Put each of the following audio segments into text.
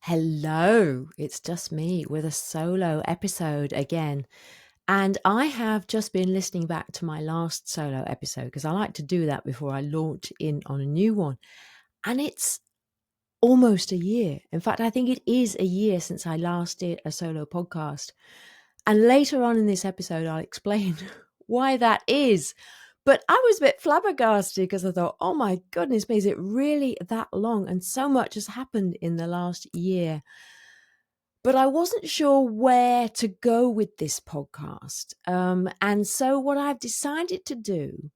Hello, it's just me with a solo episode again. And I have just been listening back to my last solo episode because I like to do that before I launch in on a new one. And it's almost a year. In fact, I think it is a year since I last did a solo podcast. And later on in this episode, I'll explain why that is. But I was a bit flabbergasted because I thought, oh my goodness me, is it really that long? And so much has happened in the last year. But I wasn't sure where to go with this podcast. And so what I've decided to do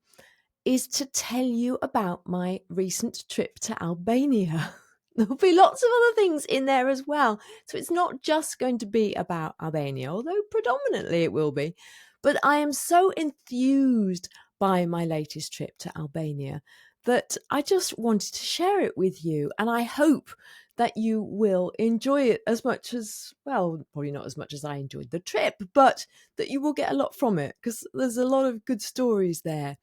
is to tell you about my recent trip to Albania. There'll be lots of other things in there as well. So it's not just going to be about Albania, although predominantly it will be. But I am so enthused by my latest trip to Albania that I just wanted to share it with you. And I hope that you will enjoy it as much as, well, probably not as much as I enjoyed the trip, but that you will get a lot from it because there's a lot of good stories there.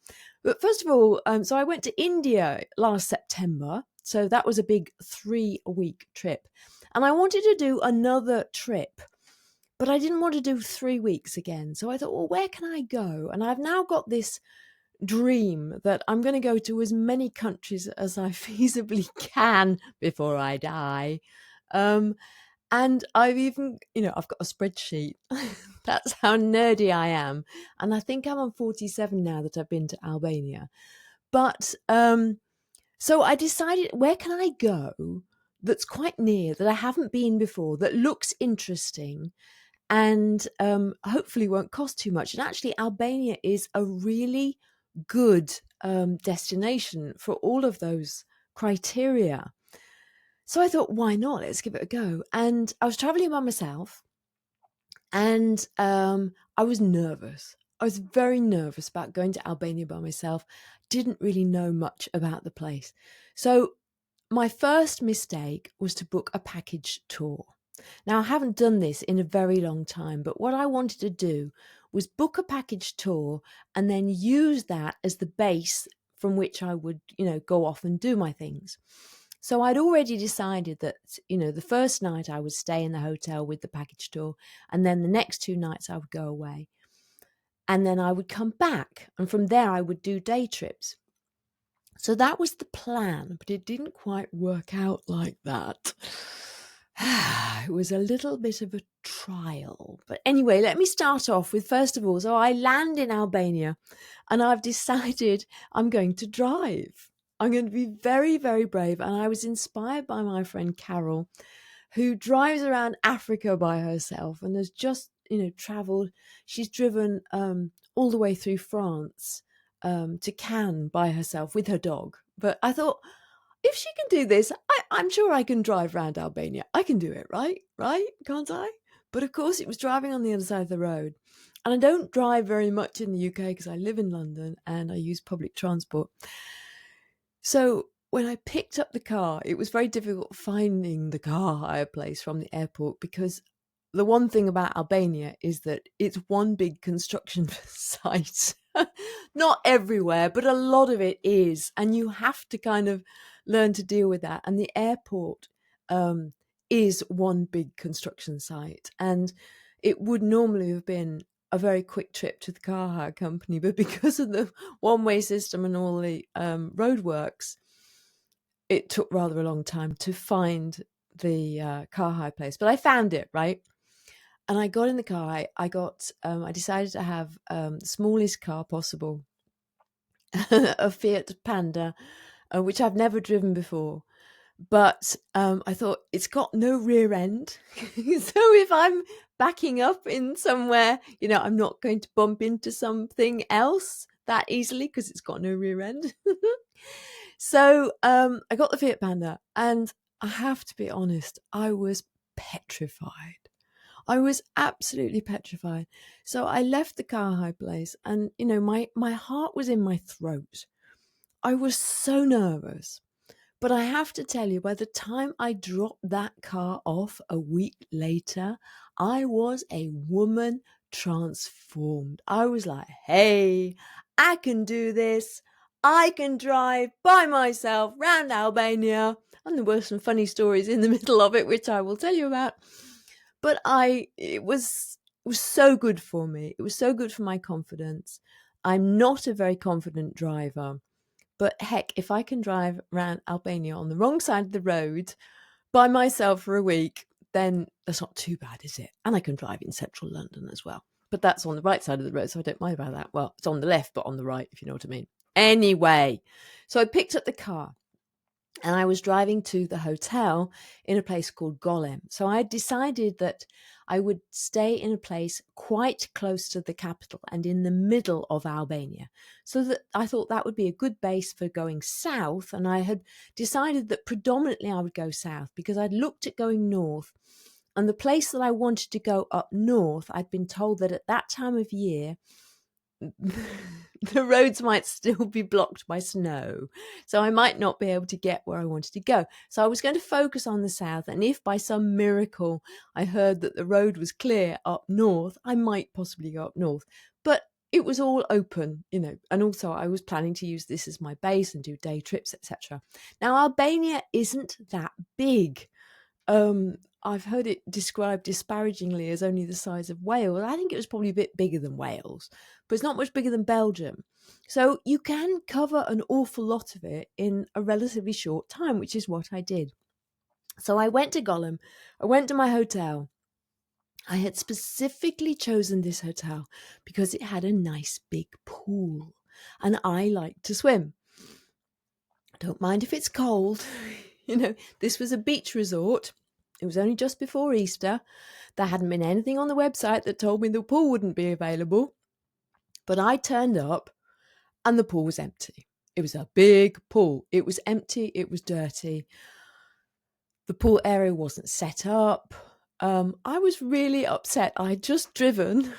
But first of all, so I went to India last September. So that was a big 3-week trip. And I wanted to do another trip, but I didn't want to do 3 weeks again. So I thought, well, where can I go? And I've now got this dream that I'm going to go to as many countries as I feasibly can before I die. And I've even, I've got a spreadsheet. That's how nerdy I am. And I think I'm on 47 now that I've been to Albania. But so I decided, where can I go that's quite near, that I haven't been before, that looks interesting and hopefully won't cost too much. And actually, Albania is a really good destination for all of those criteria. So I thought, why not? Let's give it a go. And I was traveling by myself and I was nervous. I was very nervous about going to Albania by myself. Didn't really know much about the place. So my first mistake was to book a package tour. Now, I haven't done this in a very long time, but what I wanted to do was book a package tour and then use that as the base from which I would, go off and do my things. So I'd already decided that, the first night I would stay in the hotel with the package tour, and then the next 2 nights I would go away. And then I would come back, and from there I would do day trips. So that was the plan, but it didn't quite work out like that. It was a little bit of a trial. But anyway, let me start off with, first of all, so I land in Albania and I've decided I'm going to drive. I'm going to be very, very brave. And I was inspired by my friend Carol, who drives around Africa by herself and has just, traveled. She's driven all the way through France to Cannes by herself with her dog. But I thought, if she can do this, I'm sure I can drive around Albania. I can do it, right? Right? Can't I? But of course, it was driving on the other side of the road. And I don't drive very much in the UK because I live in London and I use public transport. So when I picked up the car, it was very difficult finding the car hire place from the airport because the one thing about Albania is that it's one big construction site. Not everywhere, but a lot of it is. And you have to kind of learn to deal with that. And the airport is one big construction site. And it would normally have been a very quick trip to the car hire company. But because of the one-way system and all the roadworks, it took rather a long time to find the car hire place. But I found it, right? And I got in the car. I decided to have the smallest car possible, a Fiat Panda, which I've never driven before. But I thought it's got no rear end. So if I'm backing up in somewhere, I'm not going to bump into something else that easily because it's got no rear end. So I got the Fiat Panda and I have to be honest, I was petrified. I was absolutely petrified. So I left the car hire place and, my heart was in my throat. I was so nervous. But I have to tell you, by the time I dropped that car off a week later, I was a woman transformed. I was like, hey, I can do this. I can drive by myself round Albania. And there were some funny stories in the middle of it, which I will tell you about. But it was so good for me. It was so good for my confidence. I'm not a very confident driver, but heck, if I can drive around Albania on the wrong side of the road by myself for a week, then that's not too bad, is it? And I can drive in central London as well. But that's on the right side of the road, so I don't mind about that. Well, it's on the left, but on the right, if you know what I mean. Anyway, so I picked up the car and I was driving to the hotel in a place called Golem. So I decided that I would stay in a place quite close to the capital and in the middle of Albania. So that I thought that would be a good base for going south. And I had decided that predominantly I would go south because I'd looked at going north. And the place that I wanted to go up north, I'd been told that at that time of year, the roads might still be blocked by snow. So I might not be able to get where I wanted to go. So I was going to focus on the south. And if by some miracle I heard that the road was clear up north, I might possibly go up north. But it was all open, you know, and also I was planning to use this as my base and do day trips, etc. Now, Albania isn't that big. I've heard it described disparagingly as only the size of Wales. I think it was probably a bit bigger than Wales, but it's not much bigger than Belgium. So you can cover an awful lot of it in a relatively short time, which is what I did. So I went to Golem. I went to my hotel. I had specifically chosen this hotel because it had a nice big pool and I like to swim. I don't mind if it's cold. You know, this was a beach resort. It was only just before Easter. There hadn't been anything on the website that told me the pool wouldn't be available. But I turned up and the pool was empty. It was a big pool. It was empty. It was dirty. The pool area wasn't set up. I was really upset. I had just driven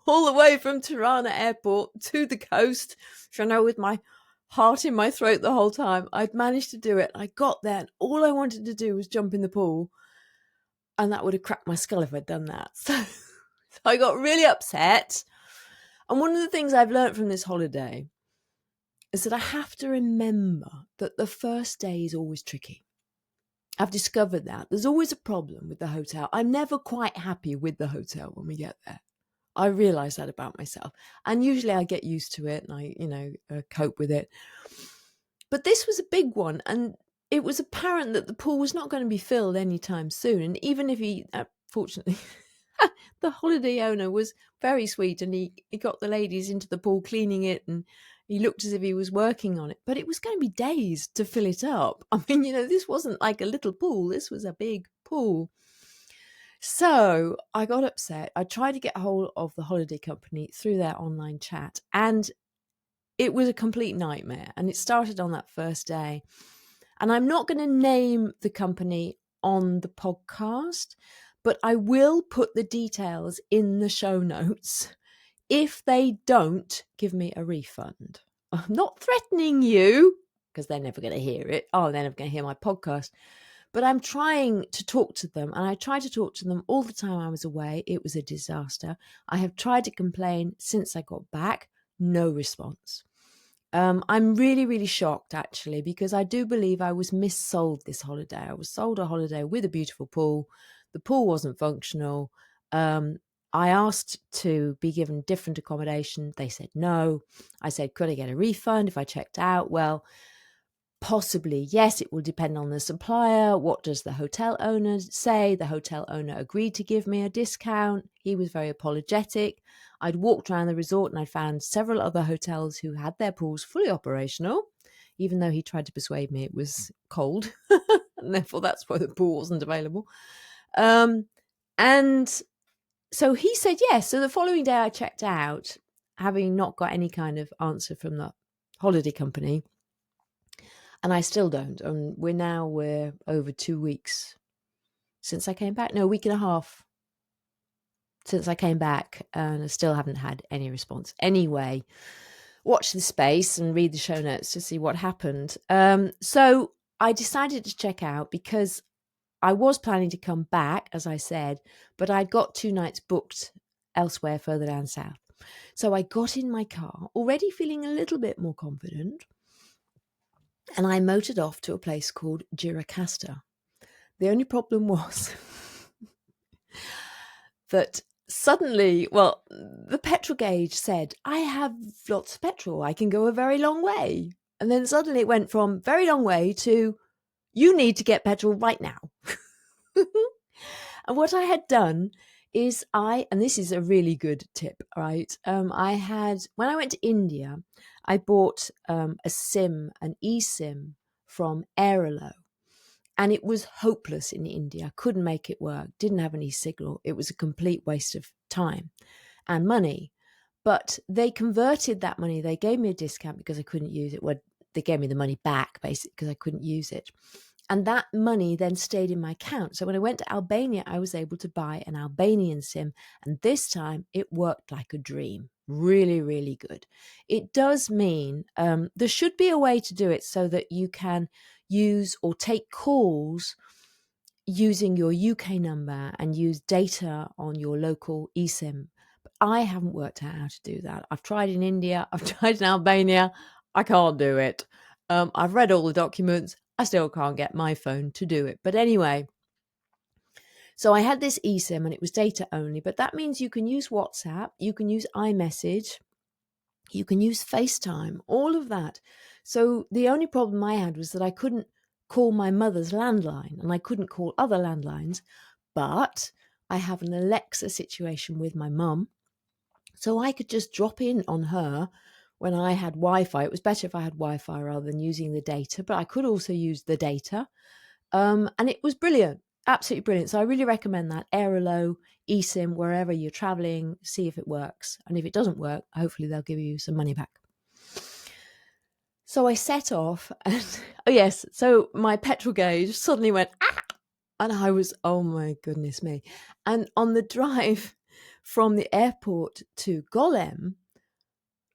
all the way from Tirana airport to the coast, you know, with my heart in my throat the whole time. I'd managed to do it. I got there and all I wanted to do was jump in the pool. And that would have cracked my skull if I'd done that. So I got really upset. And one of the things I've learned from this holiday is that I have to remember that the first day is always tricky. I've discovered that. There's always a problem with the hotel. I'm never quite happy with the hotel when we get there. I realise that about myself. And usually I get used to it and I, cope with it. But this was a big one. And it was apparent that the pool was not going to be filled anytime soon. And even if fortunately, the holiday owner was very sweet and he got the ladies into the pool cleaning it and he looked as if he was working on it. But it was going to be days to fill it up. I mean, this wasn't like a little pool. This was a big pool. So I got upset. I tried to get hold of the holiday company through their online chat and it was a complete nightmare. And it started on that first day. And I'm not going to name the company on the podcast, but I will put the details in the show notes if they don't give me a refund. I'm not threatening you because they're never going to hear it. Oh, they're never going to hear my podcast. But I'm trying to talk to them, and I tried to talk to them all the time I was away. It was a disaster. I have tried to complain since I got back. No response. I'm really, really shocked, actually, because I do believe I was missold this holiday. I was sold a holiday with a beautiful pool. The pool wasn't functional. I asked to be given different accommodation. They said no. I said, could I get a refund if I checked out? Well, possibly, yes, it will depend on the supplier. What does the hotel owner say? The hotel owner agreed to give me a discount. He was very apologetic. I'd walked around the resort and I found several other hotels who had their pools fully operational, even though he tried to persuade me it was cold. And therefore, that's why the pool wasn't available. And so he said yes. So the following day I checked out, having not got any kind of answer from the holiday company. And I still don't. We're over 2 weeks since I came back. No, a week and a half since I came back, and I still haven't had any response. Anyway, watch the space and read the show notes to see what happened. So I decided to check out because I was planning to come back, as I said, but I'd got 2 nights booked elsewhere further down south. So I got in my car, already feeling a little bit more confident. and I motored off to a place called Gjirokastër. The only problem was that suddenly, well, the petrol gauge said, I have lots of petrol, I can go a very long way. And then suddenly it went from very long way to, you need to get petrol right now. And what I had done is and this is a really good tip, right? When I went to India, I bought a SIM, an eSIM from Aerolo. And it was hopeless in India. I couldn't make it work, didn't have any signal. It was a complete waste of time and money. But they converted that money. They gave me a discount because I couldn't use it. Well, they gave me the money back, basically, because I couldn't use it. And that money then stayed in my account. So when I went to Albania, I was able to buy an Albanian SIM. And this time it worked like a dream. Really, really good. It does mean there should be a way to do it so that you can use or take calls using your UK number and use data on your local eSIM. But I haven't worked out how to do that. I've tried in India, I've tried in Albania, I can't do it. I've read all the documents, I still can't get my phone to do it. But anyway, so I had this eSIM and it was data only, but that means you can use WhatsApp, you can use iMessage, you can use FaceTime, all of that. So the only problem I had was that I couldn't call my mother's landline and I couldn't call other landlines, but I have an Alexa situation with my mum. So I could just drop in on her when I had Wi-Fi. It was better if I had Wi-Fi rather than using the data, but I could also use the data. And it was brilliant, absolutely brilliant. So I really recommend that. Aerolo, eSIM, wherever you're traveling, see if it works. And if it doesn't work, hopefully they'll give you some money back. So I set off and, so my petrol gauge suddenly went, and I was, oh my goodness me. And on the drive from the airport to Golem,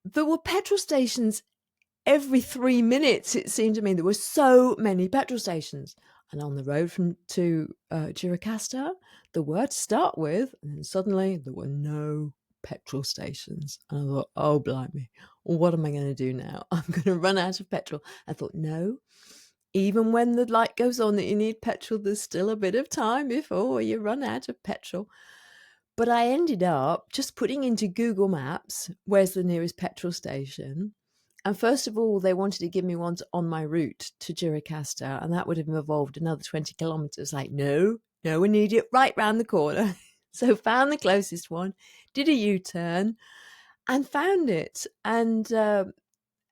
there were petrol stations every 3 minutes, it seemed to me. There were so many petrol stations. And on the road to Gjirokastër, there were to start with, and then suddenly there were no petrol stations. And I thought, oh, blimey, what am I going to do now? I'm going to run out of petrol. I thought, no, even when the light goes on that you need petrol, there's still a bit of time before you run out of petrol. But I ended up just putting into Google Maps, where's the nearest petrol station? And first of all, they wanted to give me one on my route to Gjirokastër, and that would have involved another 20 kilometres. Like, no, we need it right round the corner. So found the closest one, did a U-turn and found it. And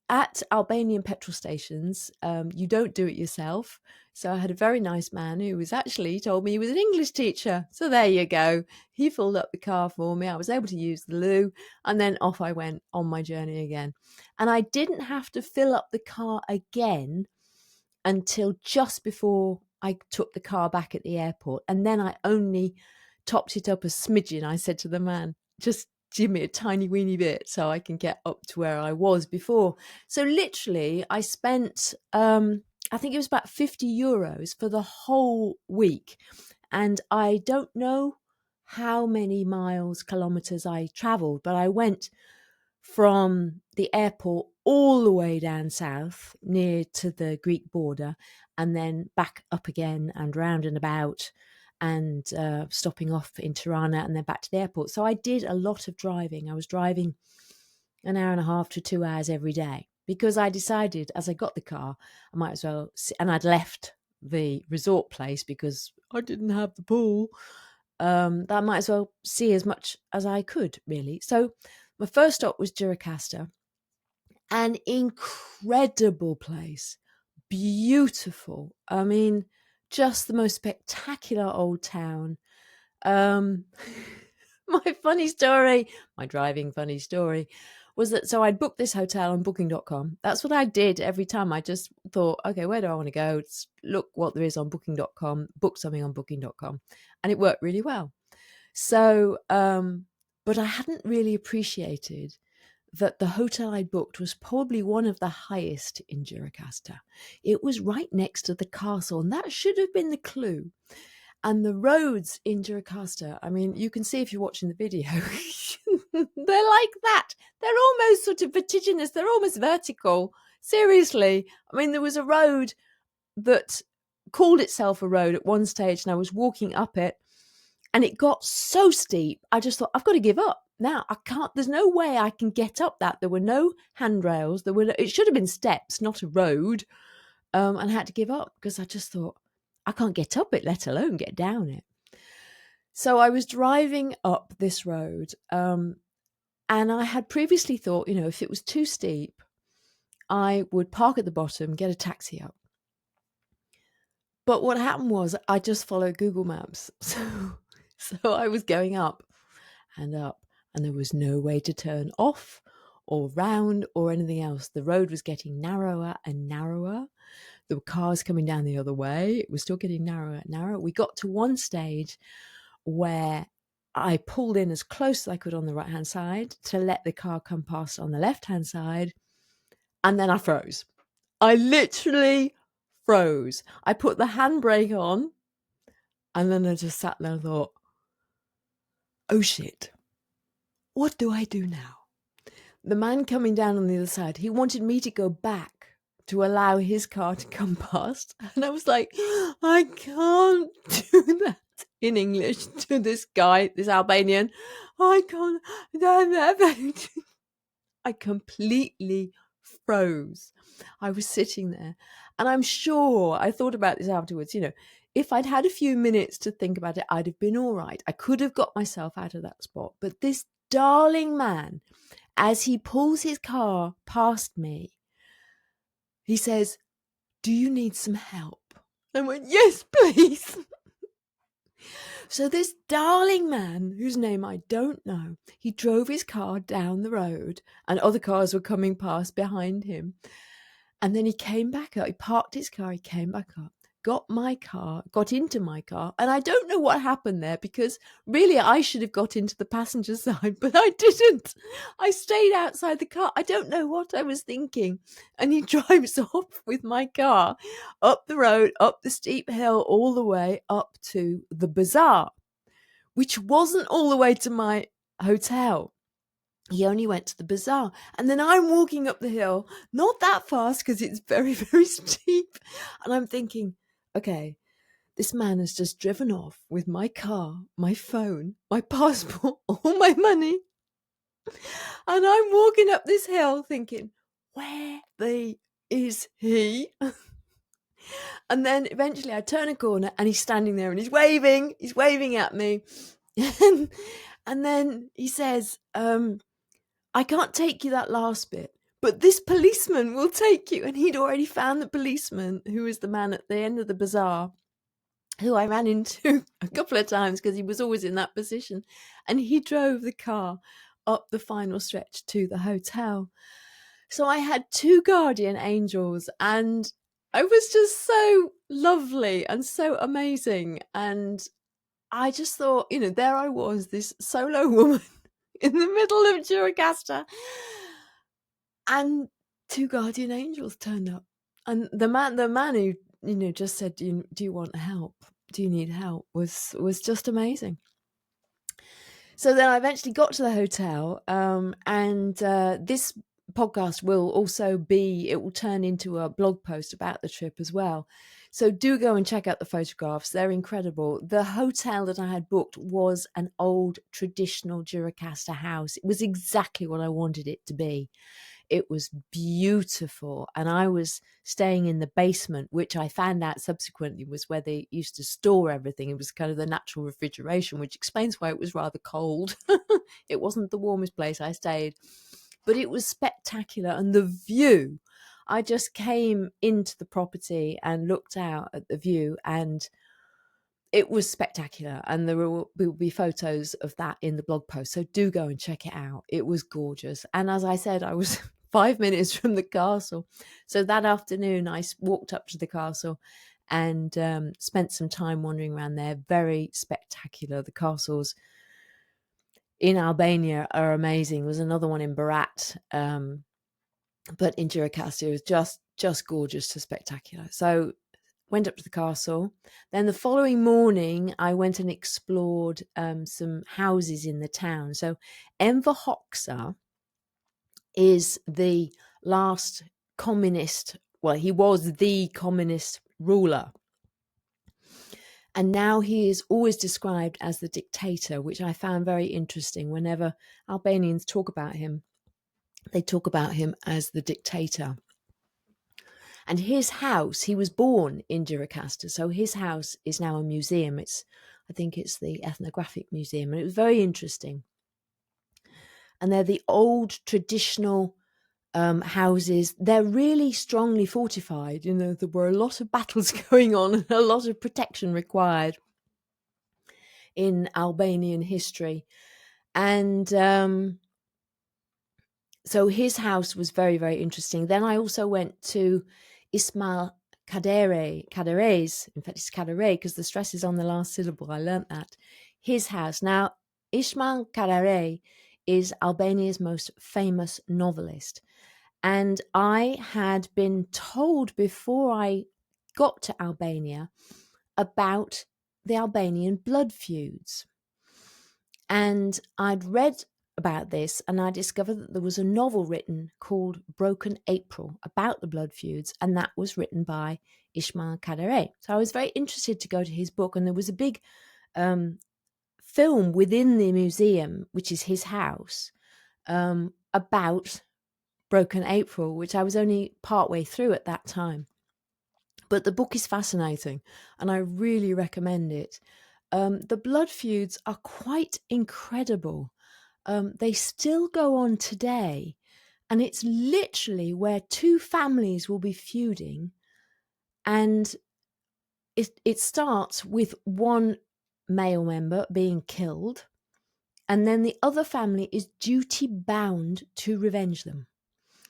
at Albanian petrol stations, you don't do it yourself. So I had a very nice man who was actually told me he was an English teacher. So there you go. He filled up the car for me. I was able to use the loo, and then off I went on my journey again. And I didn't have to fill up the car again until just before I took the car back at the airport. And then I only topped it up a smidgen. I said to the man, just give me a tiny weeny bit so I can get up to where I was before. So literally I spent, I think it was about 50 euros for the whole week. And I don't know how many kilometers I traveled, but I went from the airport all the way down south near to the Greek border and then back up again and round and about and stopping off in Tirana and then back to the airport. So I did a lot of driving. I was driving an hour and a half to 2 hours every day because I decided as I got the car, I might as well, and I'd left the resort place because I didn't have the pool, that I might as well see as much as I could, really. So my first stop was Gjirokastër, an incredible place, beautiful. I mean, just the most spectacular old town. My driving funny story was that, so I'd booked this hotel on booking.com. That's what I did every time. I just thought, okay, where do I want to go? Look what there is on booking.com, book something on booking.com. And it worked really well. So, but I hadn't really appreciated that the hotel I booked was probably one of the highest in Gjirokastër. It was right next to the castle, and that should have been the clue. And the roads in Gjirokastër, I mean, you can see if you're watching the video, they're like that. They're almost sort of vertiginous. They're almost vertical. Seriously. I mean, there was a road that called itself a road at one stage, and I was walking up it, and it got so steep. I just thought, I've got to give up. Now I can't. There's no way I can get up that. There were no handrails. It should have been steps, not a road. And I had to give up because I just thought, I can't get up it, let alone get down it. So I was driving up this road, and I had previously thought, if it was too steep, I would park at the bottom, get a taxi up. But what happened was I just followed Google Maps. So I was going up, and there was no way to turn off or round or anything else. The road was getting narrower and narrower. There were cars coming down the other way. It was still getting narrower and narrower. We got to one stage where I pulled in as close as I could on the right-hand side to let the car come past on the left-hand side, and then I froze. I literally froze. I put the handbrake on, and then I just sat there and thought, oh shit, what do I do now? The man coming down on the other side, he wanted me to go back to allow his car to come past. And I was like, I can't do that in English to this guy, this Albanian. I can't. I completely froze. I was sitting there, and I'm sure I thought about this afterwards. If I'd had a few minutes to think about it, I'd have been all right. I could have got myself out of that spot. But this darling man, as he pulls his car past me, he says, do you need some help? I went, yes, please. So this darling man, whose name I don't know, he drove his car down the road, and other cars were coming past behind him. And then he came back up. He parked his car. He came back up, got into my car. And I don't know what happened there, because really I should have got into the passenger side, but I didn't. I stayed outside the car. I don't know what I was thinking. And he drives off with my car up the road, up the steep hill, all the way up to the bazaar, which wasn't all the way to my hotel. He only went to the bazaar. And then I'm walking up the hill, not that fast because it's very, very steep. And I'm thinking, okay, this man has just driven off with my car, my phone, my passport, all my money. And I'm walking up this hill thinking, where is he? And then eventually I turn a corner and he's standing there and he's waving at me. And then he says, I can't take you that last bit, but this policeman will take you. And he'd already found the policeman, who was the man at the end of the bazaar, who I ran into a couple of times because he was always in that position. And he drove the car up the final stretch to the hotel. So I had two guardian angels, and it was just so lovely and so amazing. And I just thought, there I was, this solo woman in the middle of Gjirokastër, and two guardian angels turned up. And the man who just said, do you want help? Do you need help? Was just amazing. So then I eventually got to the hotel, and this podcast will turn into a blog post about the trip as well. So do go and check out the photographs. They're incredible. The hotel that I had booked was an old traditional Gjirokastër house. It was exactly what I wanted it to be. It was beautiful. And I was staying in the basement, which I found out subsequently was where they used to store everything. It was kind of the natural refrigeration, which explains why it was rather cold. It wasn't the warmest place I stayed, but it was spectacular. And the view, I just came into the property and looked out at the view, and it was spectacular. And there will be photos of that in the blog post. So do go and check it out. It was gorgeous. And as I said, I was 5 minutes from the castle. So that afternoon, I walked up to the castle and spent some time wandering around there. Very spectacular. The castles in Albania are amazing. There was another one in Berat. But in Gjirokastër, it was just gorgeous to spectacular. So went up to the castle. Then the following morning, I went and explored some houses in the town. So Enver Hoxha is the last communist, well, he was the communist ruler. And now he is always described as the dictator, which I found very interesting. Whenever Albanians talk about him, they talk about him as the dictator. And his house, he was born in Gjirokastër, so his house is now a museum. I think it's the Ethnographic Museum, and it was very interesting. And they're the old traditional houses. They're really strongly fortified. You know, there were a lot of battles going on and a lot of protection required in Albanian history. And so his house was very, very interesting. Then I also went to Ismail Kadare's, in fact it's Kadare because the stress is on the last syllable, I learnt that, his house. Now, Ismail Kadare is Albania's most famous novelist. And I had been told before I got to Albania about the Albanian blood feuds. And I'd read about this, and I discovered that there was a novel written called Broken April about the blood feuds, and that was written by Ismail Kadare. So I was very interested to go to his book, and there was a big film within the museum, which is his house, about Broken April, which I was only partway through at that time. But the book is fascinating, and I really recommend it. The blood feuds are quite incredible. They still go on today, and it's literally where two families will be feuding, and it starts with one male member being killed, and then the other family is duty bound to revenge them.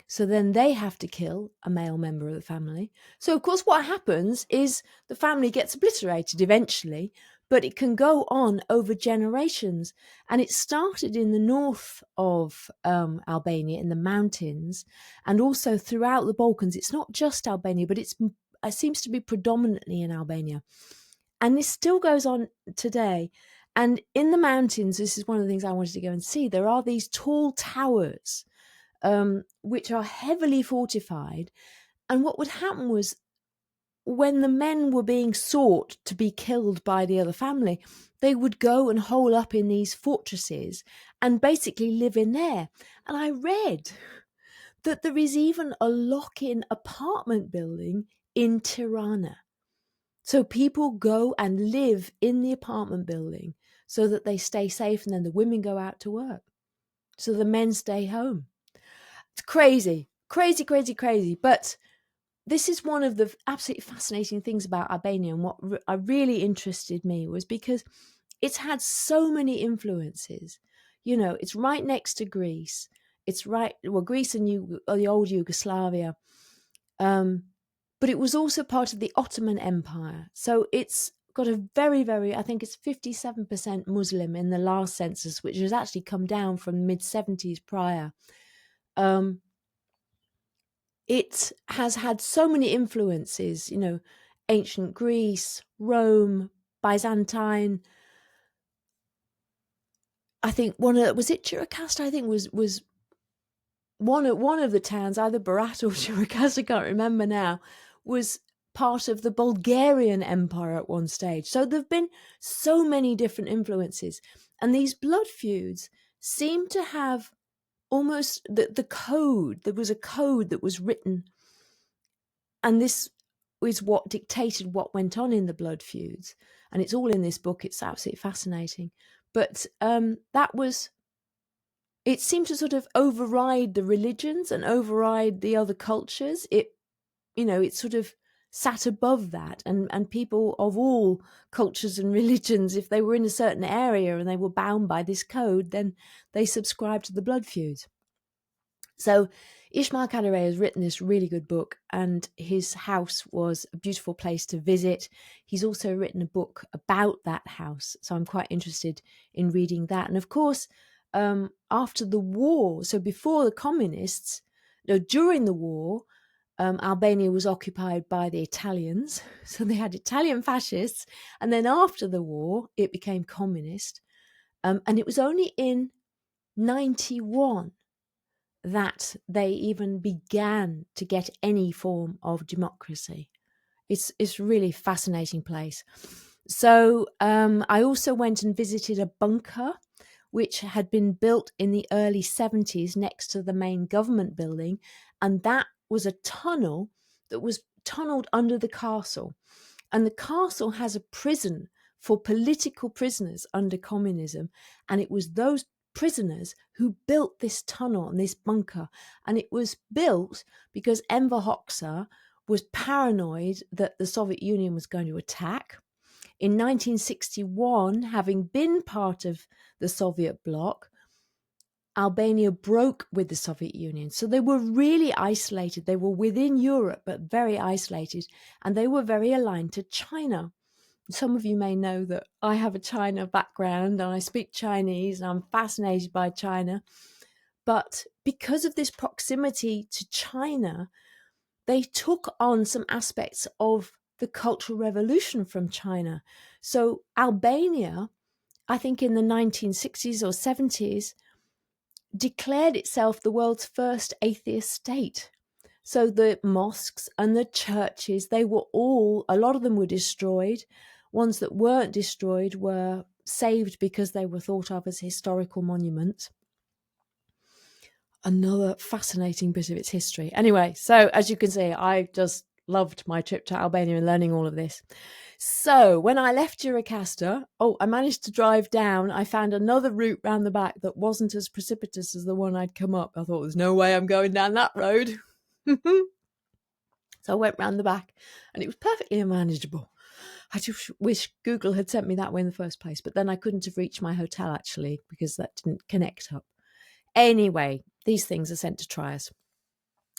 So then they have to kill a male member of the family. So, of course, what happens is the family gets obliterated eventually, but it can go on over generations. And it started in the north of Albania, in the mountains, and also throughout the Balkans. It's not just Albania, but it seems to be predominantly in Albania. And this still goes on today. And in the mountains, this is one of the things I wanted to go and see, there are these tall towers, which are heavily fortified. And what would happen was, when the men were being sought to be killed by the other family, they would go and hole up in these fortresses and basically live in there. And I read that there is even a lock-in apartment building in Tirana. So people go and live in the apartment building so that they stay safe, and then the women go out to work. So the men stay home. It's crazy, crazy, crazy, crazy. But this is one of the absolutely fascinating things about Albania, and what really interested me was because it's had so many influences. You know, it's right next to Greece. It's Greece and the old Yugoslavia. But it was also part of the Ottoman Empire. So it's got a very, very, I think it's 57% Muslim in the last census, which has actually come down from mid-70s prior. It has had so many influences, you know, ancient Greece, Rome, Byzantine. I think was it Gjirokastër? I think was one of the towns, either Berat or Gjirokastër, I can't remember now, was part of the Bulgarian Empire at one stage. So there have been so many different influences, and these blood feuds seem to have almost the code. There was a code that was written, and this is what dictated what went on in the blood feuds. And it's all in this book. It's absolutely fascinating. But it seemed to sort of override the religions and override the other cultures. It sort of sat above that, and people of all cultures and religions, if they were in a certain area and they were bound by this code, then they subscribed to the blood feuds. So Ismail Kadare has written this really good book, and his house was a beautiful place to visit. He's also written a book about that house, so I'm quite interested in reading that. And of course, after the war, so before the communists, during the war, Albania was occupied by the Italians, so they had Italian fascists, and then after the war, it became communist. And it was only in 91 that they even began to get any form of democracy. It's really fascinating place. So I also went and visited a bunker which had been built in the early 70s next to the main government building, and that was a tunnel that was tunneled under the castle. And the castle has a prison for political prisoners under communism, and it was those prisoners who built this tunnel and this bunker. And it was built because Enver Hoxha was paranoid that the Soviet Union was going to attack. In 1961, having been part of the Soviet bloc, Albania broke with the Soviet Union. So they were really isolated. They were within Europe, but very isolated. And they were very aligned to China. Some of you may know that I have a China background and I speak Chinese and I'm fascinated by China. But because of this proximity to China, they took on some aspects of the Cultural Revolution from China. So Albania, I think in the 1960s or 70s, declared itself the world's first atheist state. So the mosques and the churches, they were all, a lot of them were destroyed. Ones that weren't destroyed were saved because they were thought of as historical monuments. Another fascinating bit of its history. Anyway, so as you can see, I just loved my trip to Albania and learning all of this. So when I left Gjirokastër, I managed to drive down. I found another route round the back that wasn't as precipitous as the one I'd come up. I thought, there's no way I'm going down that road. So I went round the back and it was perfectly manageable. I just wish Google had sent me that way in the first place, but then I couldn't have reached my hotel actually because that didn't connect up. Anyway, these things are sent to try us.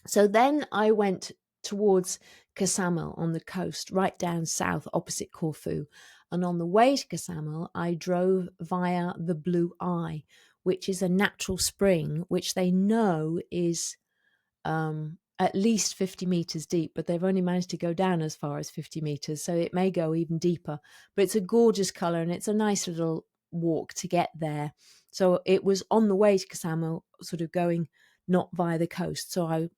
So then I went towards Ksamil on the coast, right down south opposite Corfu. And on the way to Ksamil, I drove via the Blue Eye, which is a natural spring, which they know is at least 50 meters deep, but they've only managed to go down as far as 50 meters. So it may go even deeper, but it's a gorgeous color and it's a nice little walk to get there. So it was on the way to Ksamil, sort of going not via the coast. So I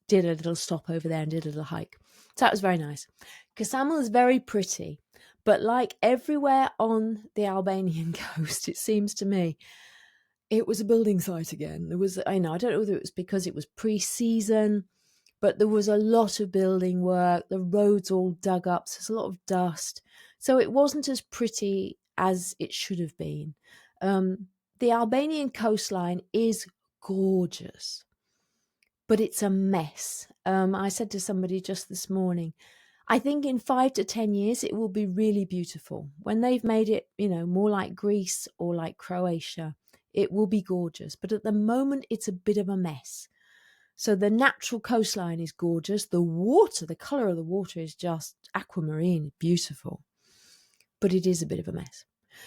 did a little stop over there and did a little hike. So that was very nice. Ksamil is very pretty, but like everywhere on the Albanian coast, it seems to me, it was a building site again. There was, I don't know whether it was because it was pre-season, but there was a lot of building work. The roads all dug up, so there's a lot of dust. So it wasn't as pretty as it should have been. The Albanian coastline is gorgeous, but it's a mess. I said to somebody just this morning, I think in 5 to 10 years, it will be really beautiful. When they've made it, more like Greece or like Croatia, it will be gorgeous. But at the moment, it's a bit of a mess. So the natural coastline is gorgeous. The water, the colour of the water is just aquamarine, beautiful. But it is a bit of a mess.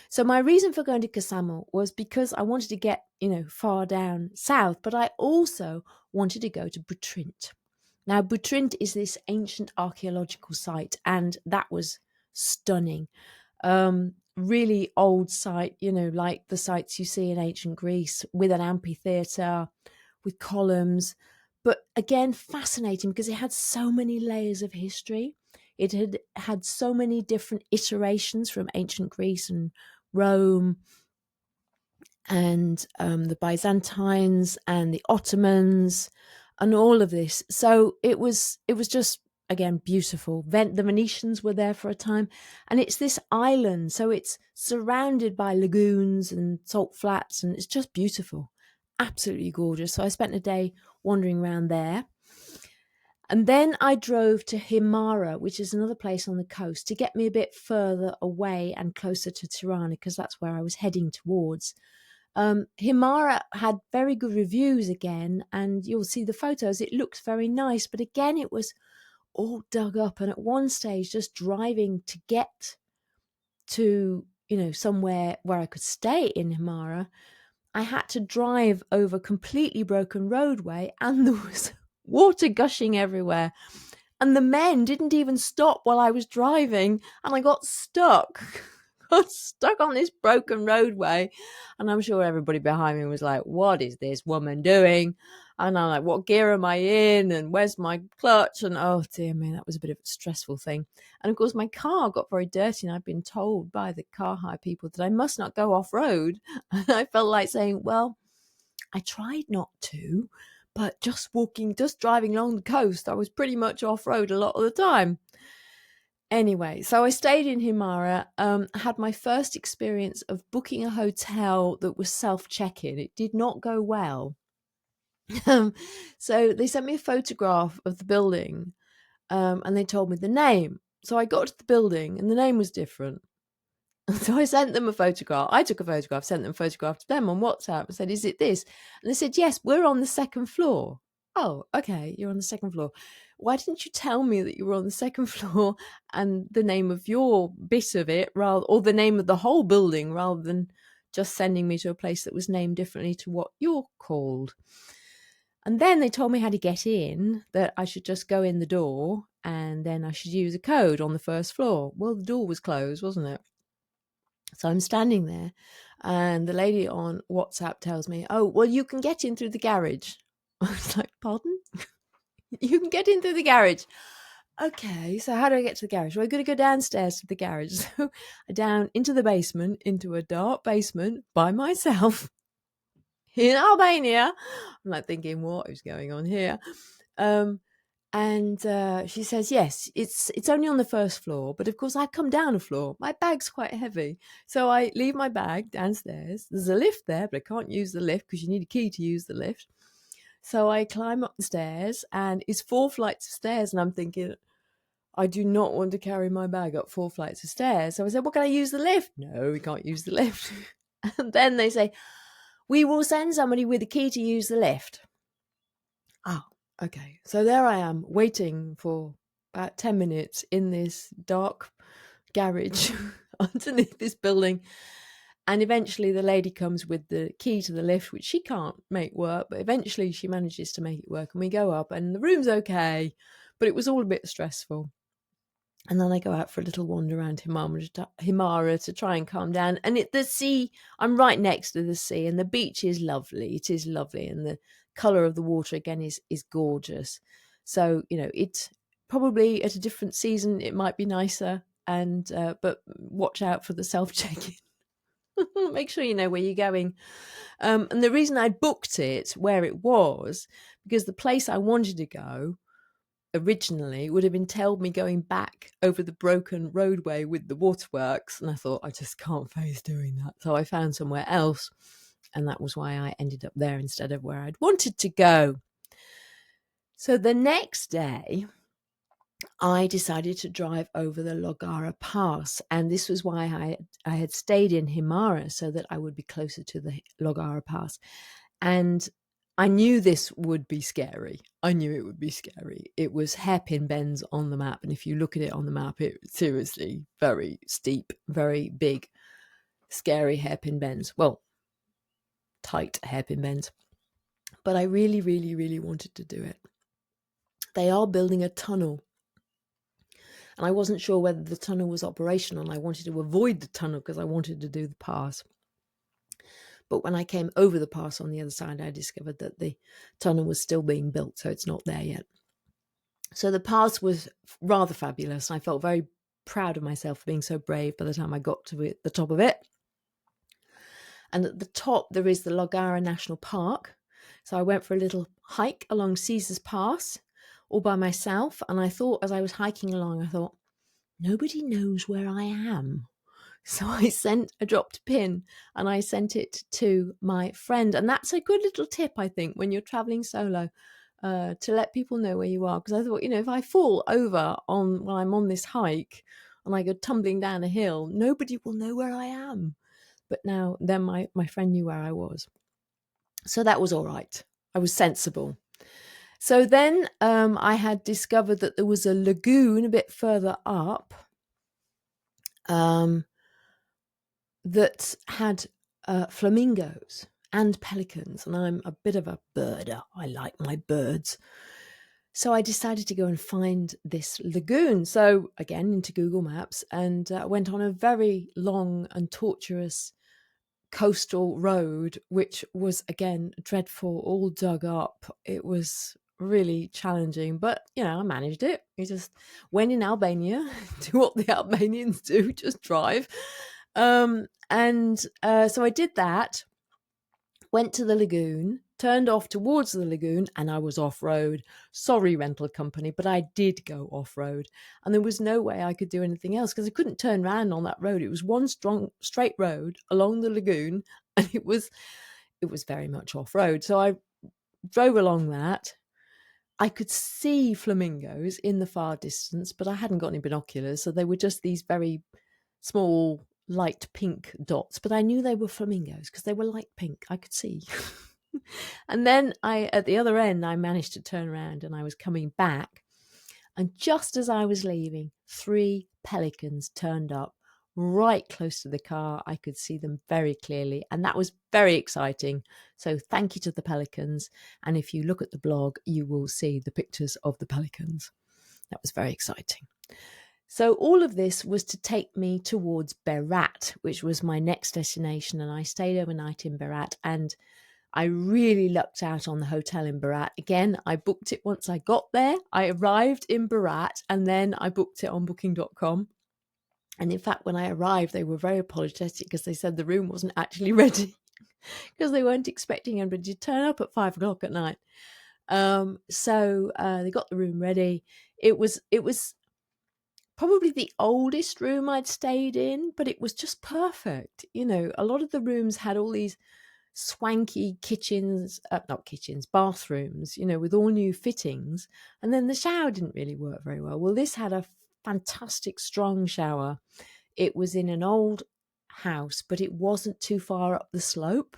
So my reason for going to Ksamil was because I wanted to get, far down south, but I also wanted to go to Butrint. Now, Butrint is this ancient archeological site, and that was stunning. Really old site, like the sites you see in ancient Greece, with an amphitheatre, with columns. But again, fascinating because it had so many layers of history. It had had so many different iterations from ancient Greece and Rome and the Byzantines and the Ottomans and all of this. So it was just, again, beautiful. The Venetians were there for a time, and it's this island. So it's surrounded by lagoons and salt flats, and it's just beautiful. Absolutely gorgeous. So I spent a day wandering around there. And then I drove to Himare, which is another place on the coast, to get me a bit further away and closer to Tirana, because that's where I was heading towards. Himare had very good reviews again, and you'll see the photos. It looks very nice, but again, it was all dug up. And at one stage, just driving to get to, somewhere where I could stay in Himare, I had to drive over completely broken roadway, and there was water gushing everywhere. And the men didn't even stop while I was driving, and I got stuck. got stuck on this broken roadway. And I'm sure everybody behind me was like, what is this woman doing? And I'm like, what gear am I in? And where's my clutch? And oh dear me, that was a bit of a stressful thing. And of course, my car got very dirty, and I'd been told by the car hire people that I must not go off road. And I felt like saying, well, I tried not to, but just driving along the coast, I was pretty much off road a lot of the time. Anyway, so I stayed in Himare, had my first experience of booking a hotel that was self-check-in. It did not go well. So they sent me a photograph of the building, and they told me the name. So I got to the building and the name was different. So I sent them a photograph. I took a photograph, sent them a photograph to them on WhatsApp and said, is it this? And they said, yes, we're on the second floor. Oh, okay, you're on the second floor. Why didn't you tell me that you were on the second floor and the name of your bit of it, or the name of the whole building, rather than just sending me to a place that was named differently to what you're called? And then they told me how to get in, that I should just go in the door and then I should use a code on the first floor. Well, the door was closed, wasn't it? So I'm standing there and the lady on WhatsApp tells me, oh, well, you can get in through the garage. I was like, pardon? You can get in through the garage. Okay, so how do I get to the garage? Well, I'm going to go downstairs to the garage. So down into the basement, into a dark basement by myself in Albania. I'm like thinking, what is going on here? And she says, yes, it's only on the first floor. But of course, I come down a floor. My bag's quite heavy. So I leave my bag downstairs. There's a lift there, but I can't use the lift because you need a key to use the lift. So I climb up the stairs, and it's 4 flights of stairs. And I'm thinking, I do not want to carry my bag up 4 flights of stairs. So I said, well, can I use the lift? No, we can't use the lift. And then they say, we will send somebody with a key to use the lift. Oh, okay. So there I am waiting for about 10 minutes in this dark garage underneath this building. And eventually the lady comes with the key to the lift, which she can't make work, but eventually she manages to make it work. And we go up and the room's okay, but it was all a bit stressful. And then I go out for a little wander around Himare to try and calm down. And the sea, I'm right next to the sea, and the beach is lovely. It is lovely. And the colour of the water, again, is gorgeous. So, it's probably at a different season, it might be nicer. And but watch out for the self-check-in. Make sure you know where you're going. And the reason I booked it where it was, because the place I wanted to go originally would have entailed me going back over the broken roadway with the waterworks, and I thought, I just can't face doing that. So I found somewhere else, and that was why I ended up there instead of where I'd wanted to go. So the next day I decided to drive over the Logara Pass, and this was why I had stayed in Himare, so that I would be closer to the Logara Pass. And I knew this would be scary. I knew it would be scary. It was hairpin bends on the map. And if you look at it on the map, it's seriously very steep, very big, scary hairpin bends. Well, tight hairpin bends. But I really, really, really wanted to do it. They are building a tunnel. And I wasn't sure whether the tunnel was operational. And I wanted to avoid the tunnel because I wanted to do the pass. But when I came over the pass on the other side, I discovered that the tunnel was still being built, so it's not there yet. So the pass was rather fabulous. I felt very proud of myself for being so brave by the time I got to the top of it. And at the top, there is the Logara National Park. So I went for a little hike along Caesar's Pass all by myself. And I thought, as I was hiking along, I thought, nobody knows where I am. So I dropped a pin and I sent it to my friend. And that's a good little tip, I think, when you're traveling solo, to let people know where you are. Because I thought, if I fall over while I'm on this hike and I go tumbling down a hill, nobody will know where I am. But then my friend knew where I was. So that was all right. I was sensible. So then I had discovered that there was a lagoon a bit further up. That had flamingos and pelicans, and I'm a bit of a birder. I like my birds. So I decided to go and find this lagoon. So again, into Google Maps, and went on a very long and tortuous coastal road, which was again dreadful, all dug up. It was really challenging, but I managed it. We just went in Albania, do what the Albanians do, just drive. So I did that, went to the lagoon, turned off towards the lagoon, and I was off-road. Sorry, rental company, but I did go off-road. And there was no way I could do anything else because I couldn't turn around on that road. It was one strong, straight road along the lagoon, and it was very much off-road. So I drove along that. I could see flamingos in the far distance, but I hadn't got any binoculars, so they were just these very small light pink dots, but I knew they were flamingos because they were light pink. I could see. And then at the other end, I managed to turn around and I was coming back. And just as I was leaving, 3 pelicans turned up right close to the car. I could see them very clearly, and that was very exciting. So thank you to the pelicans. And if you look at the blog, you will see the pictures of the pelicans. That was very exciting. So all of this was to take me towards Berat, which was my next destination. And I stayed overnight in Berat, and I really lucked out on the hotel in Berat. Again, I booked it once I got there. I arrived in Berat, and then I booked it on booking.com. And in fact, when I arrived, they were very apologetic because they said the room wasn't actually ready because they weren't expecting anybody to turn up at 5 o'clock at night. So they got the room ready. It was probably the oldest room I'd stayed in, but it was just perfect. A lot of the rooms had all these swanky bathrooms, with all new fittings. And then the shower didn't really work very well. Well, this had a fantastic strong shower. It was in an old house, but it wasn't too far up the slope.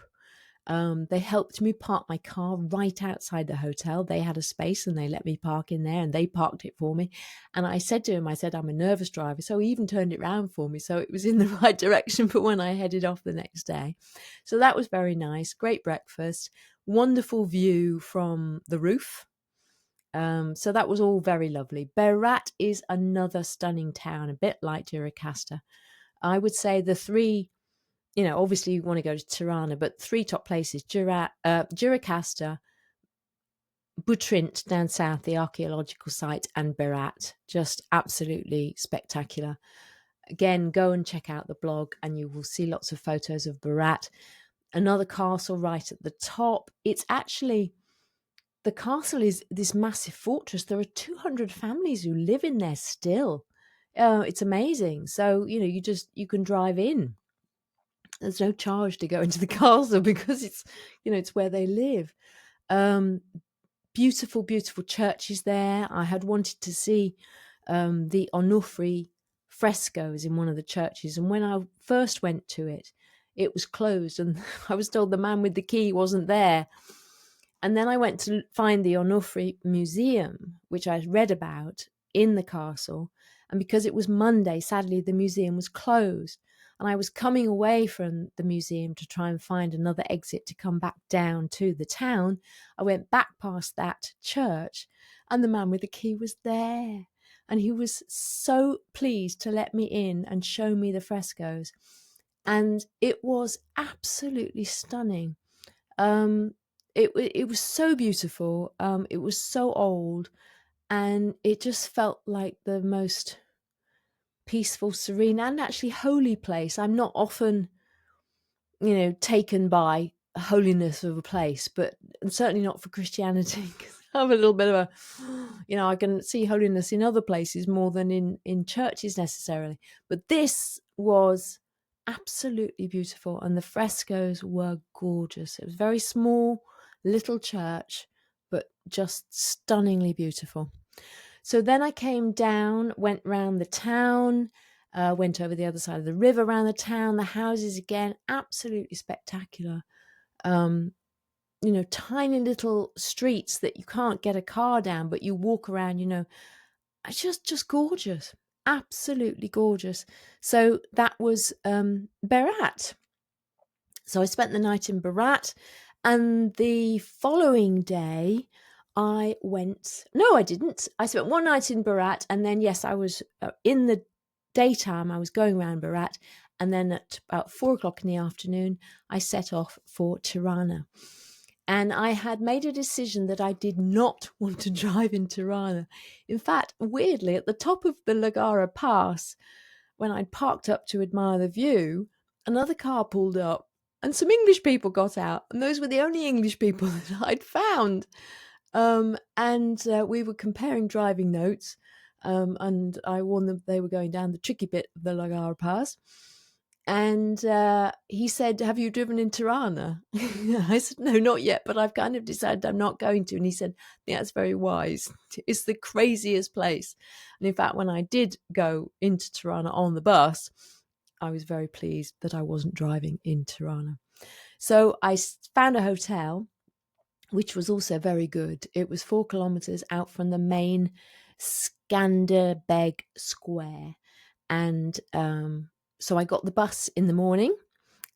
They helped me park my car right outside the hotel. They had a space and they let me park in there, and they parked it for me. And I said to him, I'm a nervous driver. So he even turned it round for me. So it was in the right direction for when I headed off the next day. So that was very nice. Great breakfast, wonderful view from the roof. So that was all very lovely. Berat is another stunning town, a bit like Gjirokastër. I would say the 3, obviously you want to go to Tirana, but 3 top places: Gjirokastër, Butrint down south, the archeological site, and Berat. Just absolutely spectacular. Again, go and check out the blog and you will see lots of photos of Berat. Another castle right at the top. It's actually, the castle is this massive fortress. There are 200 families who live in there still. It's amazing. So, you can drive in. There's no charge to go into the castle because it's where they live. Beautiful, beautiful churches there. I had wanted to see the Onufri frescoes in one of the churches. And when I first went to it, it was closed. And I was told the man with the key wasn't there. And then I went to find the Onufri Museum, which I read about in the castle. And because it was Monday, sadly, the museum was closed. And I was coming away from the museum to try and find another exit to come back down to the town. I went back past that church and the man with the key was there. And he was so pleased to let me in and show me the frescoes. And it was absolutely stunning. It was so beautiful. It was so old. And it just felt like the most peaceful, serene, and actually holy place. I'm not often, taken by holiness of a place, but certainly not for Christianity. I'm a little bit of a, I can see holiness in other places more than in churches necessarily. But this was absolutely beautiful, and the frescoes were gorgeous. It was a very small, little church, but just stunningly beautiful. So then I came down, went round the town, went over the other side of the river around the town. The houses, again, absolutely spectacular. Tiny little streets that you can't get a car down, but you walk around, it's just gorgeous. Absolutely gorgeous. So that was Berat. So I spent the night in Berat, and the following day I didn't. I spent one night in Berat, and then, yes, I was in the daytime, I was going around Berat, and then at about 4:00 in the afternoon, I set off for Tirana. And I had made a decision that I did not want to drive in Tirana. In fact, weirdly, at the top of the Lagara Pass, when I'd parked up to admire the view, another car pulled up and some English people got out. And those were the only English people that I'd found. We were comparing driving notes. And I warned them they were going down the tricky bit of the Lagara Pass. And he said, "Have you driven in Tirana?" I said, "No, not yet, but I've kind of decided I'm not going to." And he said, "Yeah, that's very wise. It's the craziest place." And in fact, when I did go into Tirana on the bus, I was very pleased that I wasn't driving in Tirana. So I found a hotel, which was also very good. It was 4 kilometers out from the main Skanderbeg Square. And so I got the bus in the morning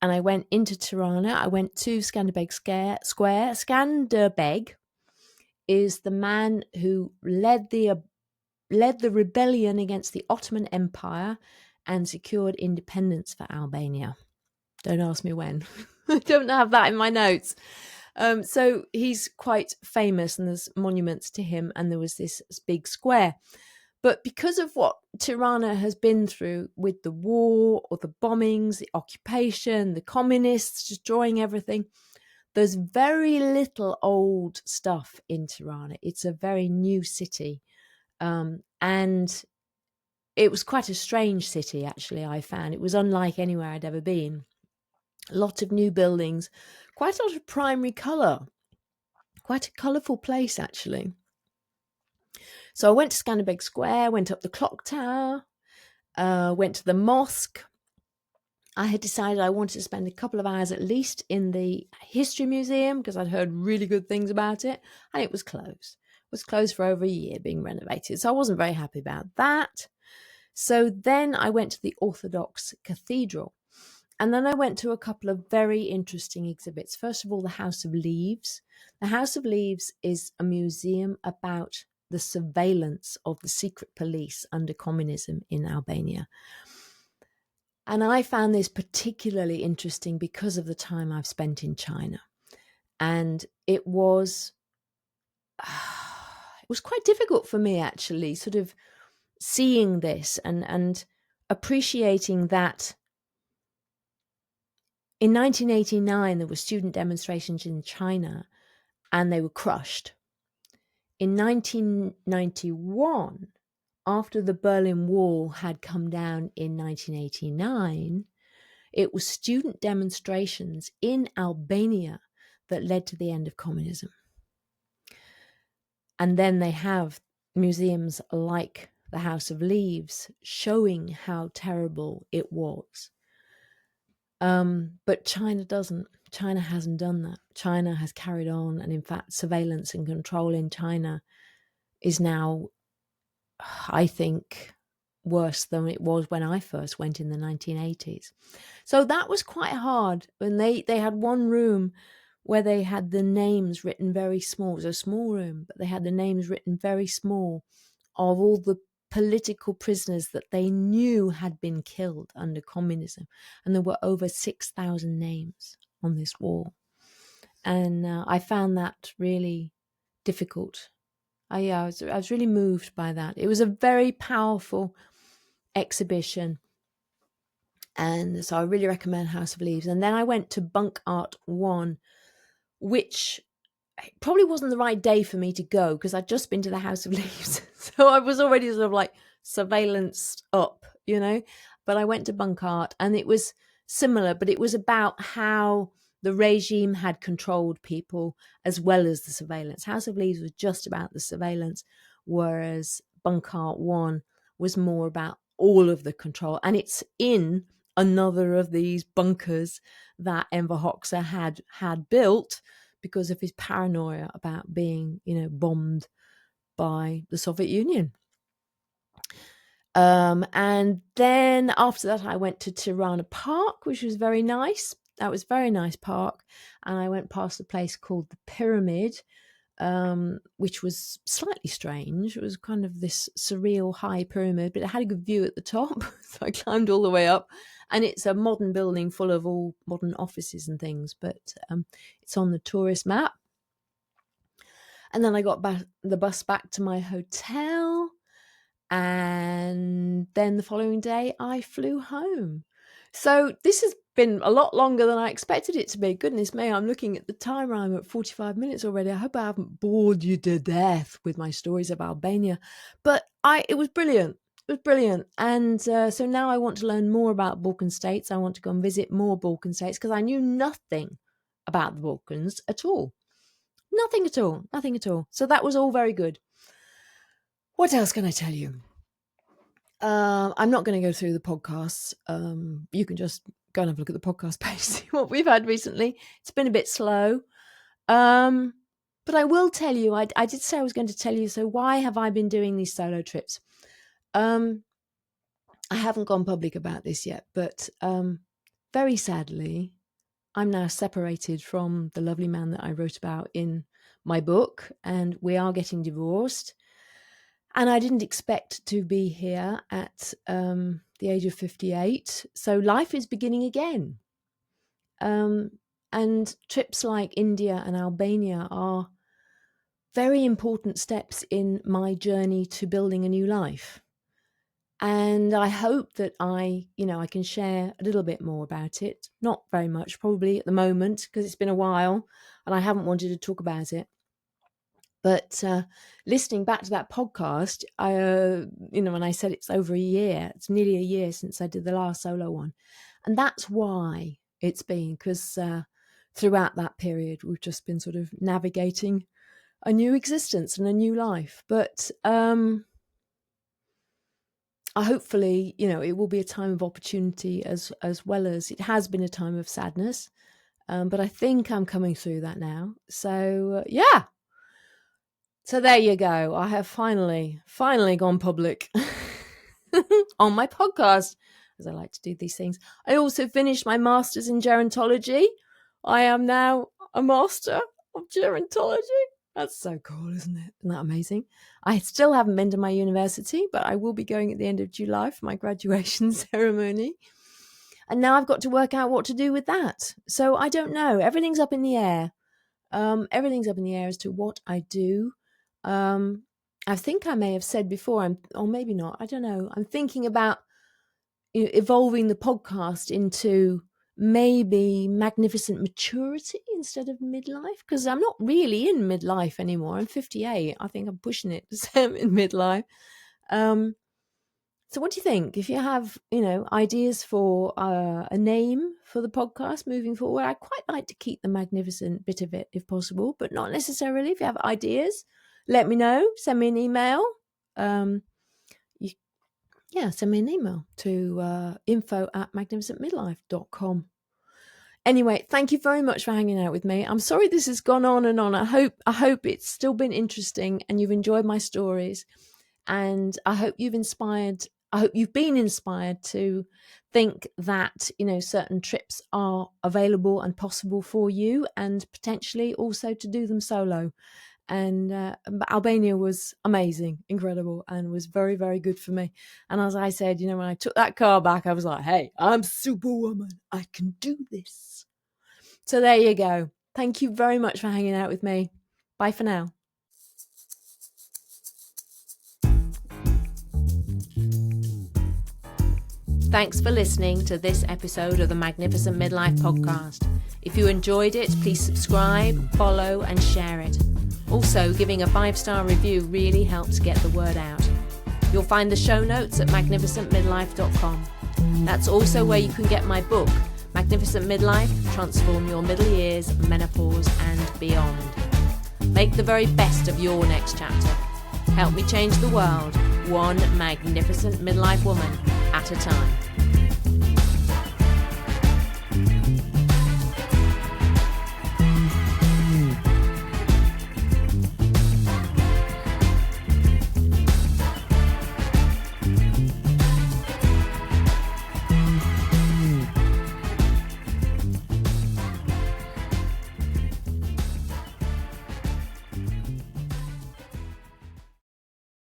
and I went into Tirana. I went to Skanderbeg Square. Skanderbeg is the man who led the rebellion against the Ottoman Empire and secured independence for Albania. Don't ask me when. I don't have that in my notes. So he's quite famous and there's monuments to him, and there was this big square. But because of what Tirana has been through with the war or the bombings, the occupation, the communists destroying everything, there's very little old stuff in Tirana. It's a very new city. And it was quite a strange city, actually, I found. It was unlike anywhere I'd ever been. A lot of new buildings, quite a lot of primary colour. Quite a colourful place, actually. So I went to Skanderbeg Square, went up the clock tower, went to the mosque. I had decided I wanted to spend a couple of hours at least in the history museum because I'd heard really good things about it, and it was closed. It was closed for over a year, being renovated. So I wasn't very happy about that. So then I went to the Orthodox Cathedral. And then I went to a couple of very interesting exhibits. First of all, the House of Leaves. The House of Leaves is a museum about the surveillance of the secret police under communism in Albania. And I found this particularly interesting because of the time I've spent in China. And it was quite difficult for me, actually, sort of seeing this and appreciating that. In 1989, there were student demonstrations in China and they were crushed. In 1991, after the Berlin Wall had come down in 1989, it was student demonstrations in Albania that led to the end of communism. And then they have museums like the House of Leaves showing how terrible it was. But China doesn't. China hasn't done that. China has carried on, and in fact, surveillance and control in China is now, I think, worse than it was when I first went in the 1980s. So that was quite hard. And they had one room where they had the names written very small. It was a small room, but they had the names written very small of all the political prisoners that they knew had been killed under communism. And there were over 6,000 names on this wall. And I found that really difficult. I was really moved by that. It was a very powerful exhibition. And so I really recommend House of Leaves. And then I went to Bunk Art 1, which probably wasn't the right day for me to go because I'd just been to the House of Leaves. So I was already sort of like surveillanced up, you know. But I went to Bunk Art and it was similar, but it was about how the regime had controlled people as well as the surveillance. House of Leaves was just about the surveillance, whereas Bunk Art 1 was more about all of the control. And it's in another of these bunkers that Enver Hoxha had built because of his paranoia about being, bombed by the Soviet Union. And then after that, I went to Tirana Park, which was very nice. That was a very nice park. And I went past a place called the Pyramid, which was slightly strange. It was kind of this surreal high pyramid, but it had a good view at the top. So I climbed all the way up, and it's a modern building full of all modern offices and things, but it's on the tourist map. And then I got the bus back to my hotel, and then the following day I flew home. So this has been a lot longer than I expected it to be. Goodness me, I'm looking at the timer. I'm at 45 minutes already. I hope I haven't bored you to death with my stories of Albania. But it was brilliant. It was brilliant. And so now I want to learn more about Balkan states. I want to go and visit more Balkan states because I knew nothing about the Balkans at all. Nothing at all. Nothing at all. So that was all very good. What else can I tell you? I'm not going to go through the podcasts. You can just go and have a look at the podcast page, see what we've had recently. It's been a bit slow. But I will tell you, I did say I was going to tell you, so why have I been doing these solo trips? I haven't gone public about this yet, but very sadly, I'm now separated from the lovely man that I wrote about in my book, and we are getting divorced. And I didn't expect to be here at the age of 58. So life is beginning again. And trips like India and Albania are very important steps in my journey to building a new life. And I hope that I can share a little bit more about it. Not very much, probably at the moment, because it's been a while and I haven't wanted to talk about it. But listening back to that podcast, when I said it's over a year, it's nearly a year since I did the last solo one. And that's why it's been, because throughout that period, we've just been sort of navigating a new existence and a new life. But hopefully, it will be a time of opportunity as well as it has been a time of sadness. But I think I'm coming through that now. So, yeah. So there you go. I have finally gone public on my podcast, as I like to do these things. I also finished my master's in gerontology. I am now a master of gerontology. That's so cool, isn't it? Isn't that amazing? I still haven't been to my university, but I will be going at the end of July for my graduation ceremony. And now I've got to work out what to do with that. So I don't know. Everything's up in the air. Everything's up in the air as to what I do. I think I may have said before, or maybe not, I don't know. I'm thinking about evolving the podcast into maybe magnificent maturity instead of midlife, because I'm not really in midlife anymore. I'm 58. I think I'm pushing it to say I'm in midlife. So what do you think? If you have, ideas for a name for the podcast moving forward, I'd quite like to keep the magnificent bit of it if possible, but not necessarily. If you have ideas, let me know. Send me an email. Send me an email to info@magnificentmidlife.com. Anyway, thank you very much for hanging out with me. I'm sorry this has gone on and on. I hope it's still been interesting and you've enjoyed my stories. And I hope you've been inspired to think that, certain trips are available and possible for you, and potentially also to do them solo. And Albania was amazing, incredible, and was very, very good for me. And as I said, when I took that car back, I was like, hey, I'm Superwoman. I can do this. So there you go. Thank you very much for hanging out with me. Bye for now. Thanks for listening to this episode of the Magnificent Midlife Podcast. If you enjoyed it, please subscribe, follow, and share it. Also, giving a 5-star review really helps get the word out. You'll find the show notes at magnificentmidlife.com. That's also where you can get my book, Magnificent Midlife, Transform Your Middle Years, Menopause and Beyond. Make the very best of your next chapter. Help me change the world, one magnificent midlife woman at a time.